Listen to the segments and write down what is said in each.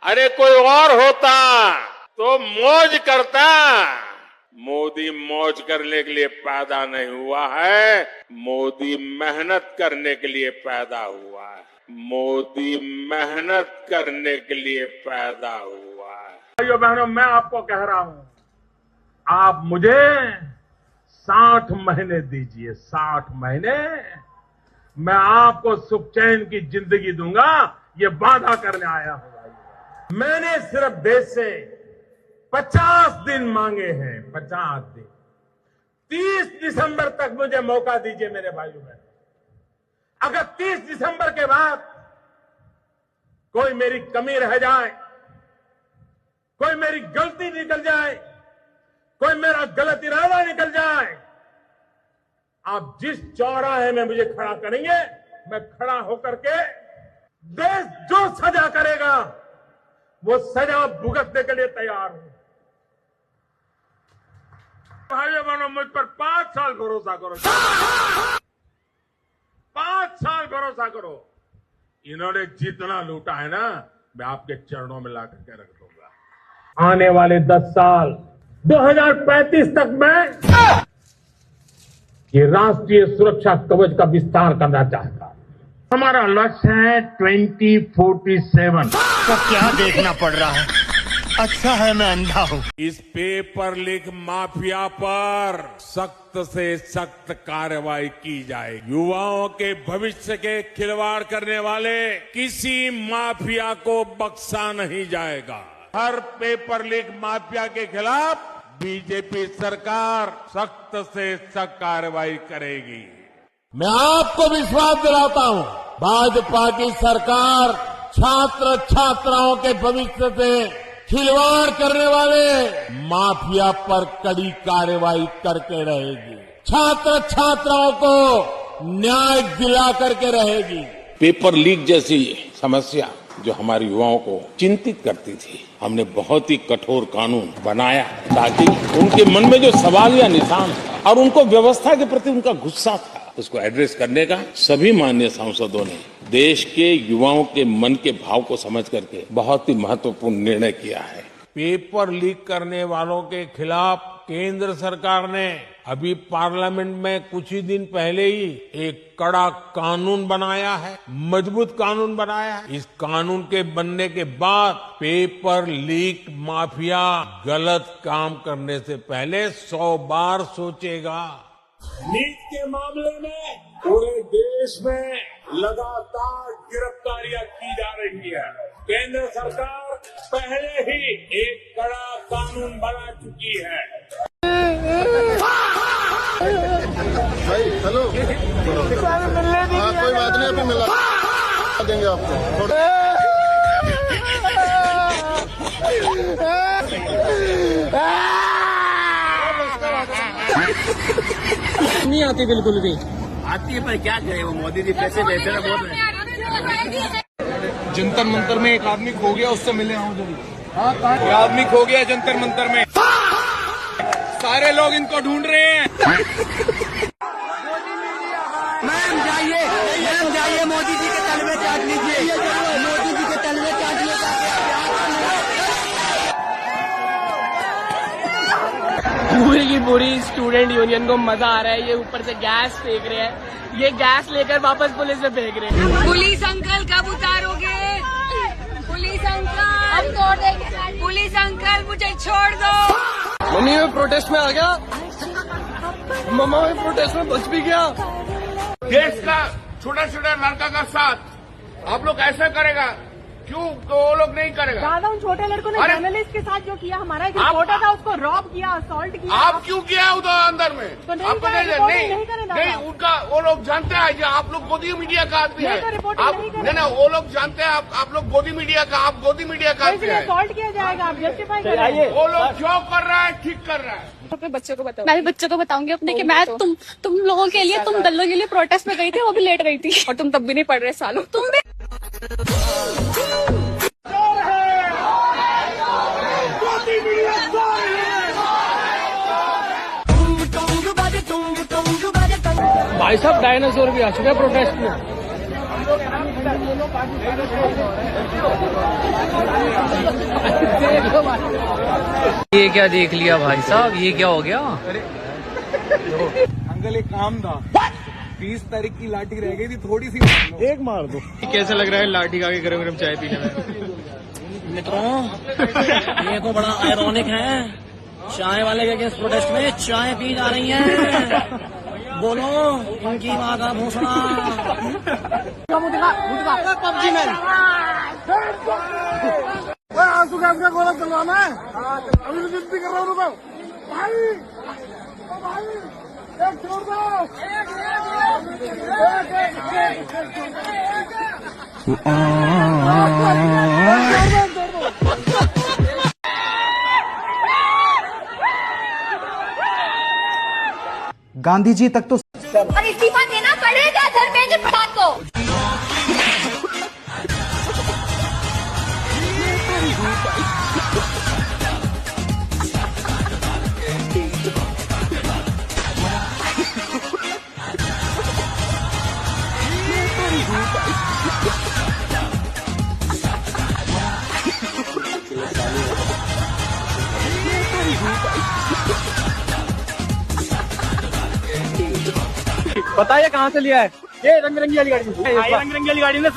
अरे कोई और होता तो मौज करता। मोदी मौज करने के लिए पैदा नहीं हुआ है, मोदी मेहनत करने के लिए पैदा हुआ है। मोदी मेहनत करने के लिए पैदा हुआ है। भाइयों बहनों, मैं आपको कह रहा हूं, आप मुझे 60 महीने दीजिए, 60 महीने मैं आपको सुख चैन की जिंदगी दूंगा, ये वादा करने आया हूं। भाई मैंने सिर्फ देश से 50 दिन मांगे हैं, 50 दिन। 30 दिसंबर तक मुझे मौका दीजिए मेरे भाइयों बहनों। अगर 30 दिसंबर के बाद कोई मेरी कमी रह जाए, कोई मेरी गलती निकल जाए, कोई मेरा गलत इरादा निकल जाए, आप जिस चौराहे में मुझे खड़ा करेंगे, मैं खड़ा होकर के देश जो सजा करेगा वो सजा भुगतने के लिए तैयार हूं। भाइयों बहनों, मुझ पर 5 साल भरोसा करो, 5 साल भरोसा करो। इन्होंने जितना लूटा है ना, मैं आपके चरणों में ला करके रख दूंगा। आने वाले 10 साल 2035 तक मैं ये राष्ट्रीय सुरक्षा कवच का विस्तार करना चाहता हूं। हमारा लक्ष्य है 2047। तो क्या देखना पड़ रहा है? अच्छा है मैं अंधा हूं। इस पेपर लीक माफिया पर सख्त से सख्त कार्रवाई की जाए। युवाओं के भविष्य के खिलवाड़ करने वाले किसी माफिया को बख्शा नहीं जाएगा। हर पेपर लीक माफिया के खिलाफ बीजेपी सरकार सख्त से सख्त कार्रवाई करेगी। मैं आपको विश्वास दिलाता हूं, भाजपा की सरकार छात्र छात्राओं के भविष्य से खिलवाड़ करने वाले माफिया पर कड़ी कार्रवाई करके रहेगी। छात्र छात्राओं को न्याय दिला करके रहेगी। पेपर लीक जैसी समस्या जो हमारे युवाओं को चिंतित करती थी, हमने बहुत ही कठोर कानून बनाया ताकि उनके मन में जो सवाल या निशान था और उनको व्यवस्था के प्रति उनका गुस्सा था, उसको एड्रेस करने का सभी माननीय सांसदों ने देश के युवाओं के मन के भाव को समझ करके बहुत ही महत्वपूर्ण निर्णय किया है। पेपर लीक करने वालों के खिलाफ केंद्र सरकार ने अभी पार्लियामेंट में कुछ ही दिन पहले ही एक कड़ा कानून बनाया है, मजबूत कानून बनाया है। इस कानून के बनने के बाद पेपर लीक माफिया गलत काम करने से पहले 100 बार सोचेगा। नीट के मामले में पूरे देश में लगातार गिरफ्तारियां की जा रही है। केंद्र सरकार पहले ही एक कड़ा कानून बना चुकी है। भाई हेलो, हाँ कोई बात नहीं, अभी मिला देंगे आपको। नहीं आती बिल्कुल भी। आती है पर क्या करे, वो मोदी जी पैसे देते हैं बहुत। जंतर मंतर में एक आदमी खो गया, उससे मिले हूँ जल्दी। ये आदमी खो गया जंतर मंतर में, सारे लोग इनको ढूंढ रहे हैं। मैम जाइए मोदी जी के तलवे चाट लीजिए, मोदी जी के तलवे चाट लीजिए। पूरी की पूरी स्टूडेंट यूनियन को मजा आ रहा है। ये ऊपर से गैस फेंक रहे हैं, ये गैस लेकर वापस पुलिस में फेंक रहे हैं। पुलिस अंकल कब उतारोगे? पुलिस अंकल हम तोड़ देंगे। पुलिस अंकल मुझे छोड़ दो। मम्मी मैं प्रोटेस्ट में आ गया, मम्मा मैं प्रोटेस्ट में बच भी गया। देश का छोटा छोटा लड़का का साथ आप लोग ऐसा करेगा, क्यों तो वो लोग नहीं करेगा? दादा उन छोटे लड़कों ने जर्नलिस्ट के साथ जो किया, हमारा एक रिपोर्टर था, उसको रॉब किया, असॉल्ट किया। आप क्यों किया उधर अंदर में? तो नहीं आपको नहीं, उनका वो लोग जानते हैं, जो आप लोग गोदी मीडिया का आदमी है। नहीं, वो लोग जानते हैं आप लोग गोदी मीडिया का, आप गोदी मीडिया का आदमी है। असॉल्ट किया जाएगा, आप जस्टिफाई करें। वो लोग जो कर रहा है ठीक कर रहा है। अपने बच्चों को बताओ। मैं भी बच्चों को बताऊंगी अपने कि मैं तुम लोगों के लिए, तुम दलों के लिए प्रोटेस्ट में गई थी, वो भी लेट गई थी, और तुम तब भी नहीं पढ़ रहे सालों। तुम भी भाई साहब डायनासोर भी आ चुके हैं प्रोटेस्ट में। ये क्या देख लिया भाई साहब, ये क्या हो गया? अंकल एक काम था, 20 तारीख की लाठी रह गई थी, थोड़ी सी एक मार दो। कैसा लग रहा है लाठी खा के गरम गरम चाय पीने में? मित्रों, ये तो बड़ा आयरॉनिक है, चाय वाले के अगेंस्ट प्रोटेस्ट में चाय पी जा रही है। बोलो इनकी माँ का भूसड़ा। पबजी में आंसू गैस का गोला चलवाना है, अभी तो जिद्दी कर रहा हूँ भाई, भाई एक छोड़ दो। गांधी जी तक तो और इस्तीफा देना पड़ेगा धर्मेंद्र प्रधान को। बताइए कहाँ से लिया है? ये रंग बिरंगी वाली गाड़ी, रंग बिरंगी वाली गाड़ी ने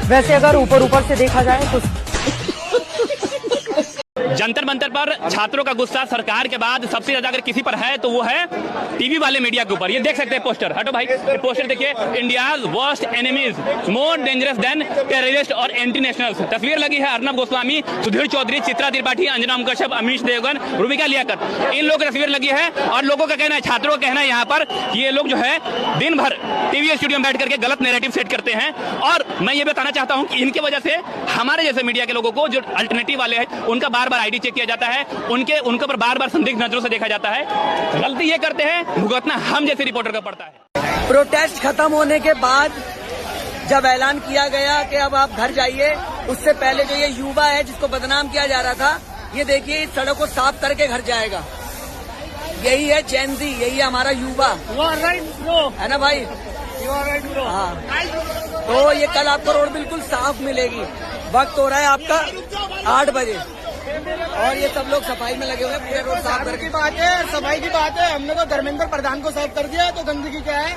वैसे अगर ऊपर से देखा जाए तो जंतर मंतर पर छात्रों का गुस्सा सरकार के बाद सबसे ज्यादा अगर किसी पर है तो वो है टीवी वाले मीडिया के ऊपर। ये देख सकते हैं पोस्टर, हटो भाई, पोस्टर देखिए, India's worst enemies more dangerous than terrorist और एंटी नेशनल्स। तस्वीर लगी है अर्नब गोस्वामी, सुधीर चौधरी, चित्रा त्रिपाठी, अंजना कश्यप, अमीश देवगन, रूबिका लियाकत, इन लोगों की तस्वीर लगी है। और लोगों का कहना है, छात्रों का कहना है यहाँ पर ये लोग जो है दिन भर टीवी स्टूडियो में बैठ करके गलत नैरेटिव सेट करते हैं। और मैं ये बताना चाहता हूँ कि इनकी वजह से हमारे जैसे मीडिया के लोगों को, जो अल्टरनेटिव वाले हैं, उनका बार बार आईडी चेक किया जाता है, उनके ऊपर बार बार संदिग्ध नजरों से देखा जाता है। गलती ये करते हैं, भुगतना हम जैसे रिपोर्टर का पड़ता है। प्रोटेस्ट खत्म होने के बाद जब ऐलान किया गया कि अब आप घर जाइए, उससे पहले जो ये युवा है जिसको बदनाम किया जा रहा था, ये देखिए इस सड़क को साफ करके घर जाएगा। यही है जेन ज़ी, यही है हमारा युवा, है ना भाई? हाँ, तो ये कल आपको रोड बिल्कुल साफ मिलेगी। वक्त हो रहा है आपका 8 बजे और ये सब लोग सफाई में लगे हुए हैं, पूरे रोड साफ करके। बात है, सफाई की बात है, हमने तो धर्मेंद्र प्रधान को साफ कर दिया, तो गंदगी क्या है?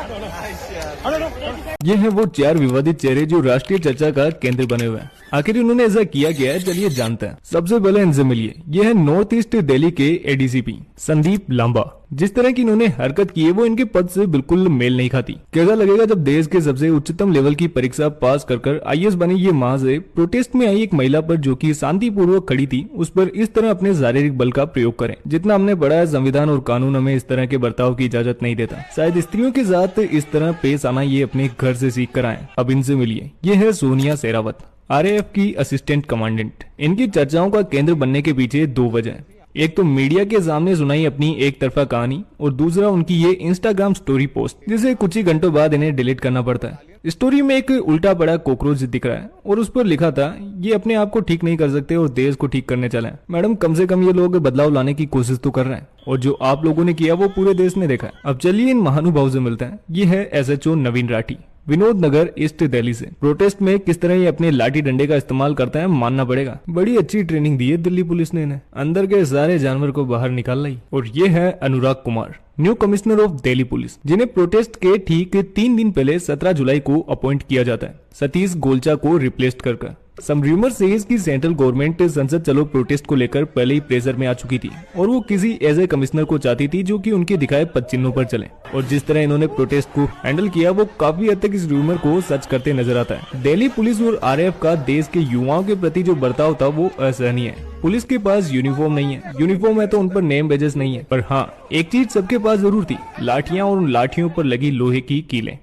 ये है वो 4 विवादित चेहरे जो राष्ट्रीय चर्चा का केंद्र बने हुए हैं। आखिर उन्होंने ऐसा किया क्या है, चलिए जानते हैं। सबसे पहले इनसे मिलिए। ये है नॉर्थ ईस्ट दिल्ली के एडीसीपी संदीप लांबा। जिस तरह की इन्होंने हरकत की है वो इनके पद से बिल्कुल मेल नहीं खाती। कैसा लगेगा जब देश के सबसे उच्चतम लेवल की परीक्षा पास कर आईएएस बनी ये मां से प्रोटेस्ट में आई एक महिला पर, जो कि शांतिपूर्वक खड़ी थी, उस पर इस तरह अपने शारीरिक बल का प्रयोग करें। जितना हमने पढ़ा है, संविधान और कानून हमें इस तरह के बर्ताव की इजाजत नहीं देता। शायद स्त्रियों के साथ इस तरह पेश आना ये अपने घर से सीख कर आए। अब इनसे मिलिए। ये है सोनिया शेरावत, आरएएफ की असिस्टेंट कमांडेंट। इनकी चर्चाओं का केंद्र बनने के पीछे 2 वजह। एक तो मीडिया के सामने सुनाई अपनी एक तरफा कहानी, और दूसरा उनकी ये इंस्टाग्राम स्टोरी पोस्ट, जिसे कुछ ही घंटों बाद इन्हें डिलीट करना पड़ता है। स्टोरी में एक उल्टा पड़ा कॉकरोच दिख रहा है और उस पर लिखा था, ये अपने आप को ठीक नहीं कर सकते और देश को ठीक करने चले हैं। मैडम, कम से कम ये लोग बदलाव लाने की कोशिश तो कर रहे हैं, और जो आप लोगों ने किया वो पूरे देश ने देखा है। अब चलिए इन महानुभाव से मिलते हैं। ये है एसएचओ नवीन राठी, विनोद नगर ईस्ट दिल्ली से। प्रोटेस्ट में किस तरह ये अपने लाठी डंडे का इस्तेमाल करता है मानना पड़ेगा। बड़ी अच्छी ट्रेनिंग दी है दिल्ली पुलिस ने इन्हें, अंदर के सारे जानवर को बाहर निकाल लाई। और ये है Anurag Kumar, new commissioner of Delhi police, जिन्हें प्रोटेस्ट के ठीक 3 दिन पहले 17 जुलाई को अपॉइंट किया जाता है सतीश गोलचा को रिप्लेस कर। सम रूमर सेज कि सेंट्रल गवर्नमेंट संसद चलो प्रोटेस्ट को लेकर पहले ही प्रेशर में आ चुकी थी और वो किसी ऐसे कमिश्नर को चाहती थी जो कि उनके दिखाए पद चिन्हों पर चले, और जिस तरह इन्होंने प्रोटेस्ट को हैंडल किया वो काफी हद तक इस रूमर को सच करते नजर आता है। दिल्ली पुलिस और आरएएफ का देश के युवाओं के प्रति जो बर्ताव था वो असहनीय है। पुलिस के पास यूनिफॉर्म नहीं है, यूनिफॉर्म है तो उन पर नेम बैजेस नहीं है, पर हाँ एक चीज सबके पास जरूर थी, लाठियां और उन लाठियों पर लगी लोहे की कीलें।